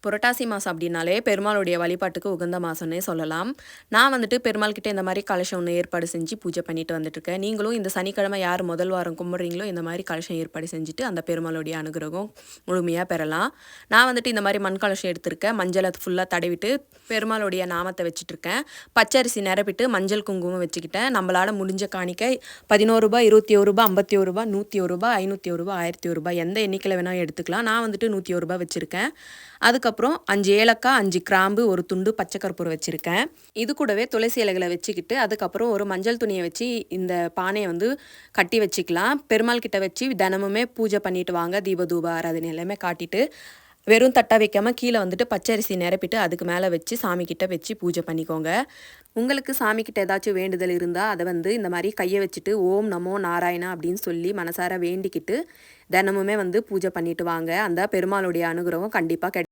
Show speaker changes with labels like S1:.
S1: புரட்டாசி மாதம் அப்படின்னாலே பெருமாளுடைய வழிபாட்டுக்கு உகந்த மாதம்னே சொல்லலாம். நான் வந்துட்டு பெருமாள் கிட்ட இந்த மாதிரி கலசம் ஒன்று ஏற்பாடு செஞ்சு பூஜை பண்ணிட்டு வந்துட்டுருக்கேன். நீங்களும் இந்த சனிக்கிழமை யார் முதல் வாரம் கும்பிட்றீங்களோ இந்த மாதிரி கலசம் ஏற்பாடு செஞ்சுட்டு அந்த பெருமாளுடைய அனுகிரகம் முழுமையாக பெறலாம். நான் வந்துட்டு இந்த மாதிரி மண் கலசம் எடுத்திருக்கேன். மஞ்சளை ஃபுல்லாக தடவிட்டு பெருமாளுடைய நாமத்தை வச்சுட்ருக்கேன். பச்சரிசி நிரப்பிட்டு மஞ்சள் குங்குமம் வச்சுக்கிட்டேன். நம்மளால் முடிஞ்ச காணிக்கை ரூ. 21, ரூ. 51, ரூ. 101, ரூ. 500, ரூ. 1000 எந்த எண்ணிக்கையில் வேணாலும் எடுத்துக்கலாம். நான் வந்துட்டு ரூ. 101 வச்சுருக்கேன். அதுக்கப்புறம் 5 ஏலக்காய், 5 கிராம்பு, ஒரு துண்டு பச்சை கற்பூரம் வச்சுருக்கேன். இது கூடவே துளசி இலைகளை வச்சுக்கிட்டு அதுக்கப்புறம் ஒரு மஞ்சள் துணியை வச்சு இந்த பானையை வந்து கட்டி வச்சுக்கலாம். பெருமாள் கிட்ட வச்சு தினமுமே பூஜை பண்ணிட்டு வாங்க. தீப தூப ஆராதனை எல்லாமே காட்டிட்டு வெறும் தட்டா வைக்காமல் கீழே வந்துட்டு பச்சரிசி நிரப்பிட்டு அதுக்கு மேலே வச்சு சாமிக்கிட்ட வச்சு பூஜை பண்ணிக்கோங்க. உங்களுக்கு சாமிக்கிட்ட ஏதாச்சும் வேண்டுதல் இருந்தால் அதை வந்து இந்த மாதிரி கையை வச்சுட்டு ஓம் நமோ நாராயணா அப்படின்னு சொல்லி மனசார வேண்டிக்கிட்டு தினமுமே வந்து பூஜை பண்ணிட்டு வாங்க. அந்த பெருமாளுடைய அனுகிரகம் கண்டிப்பாக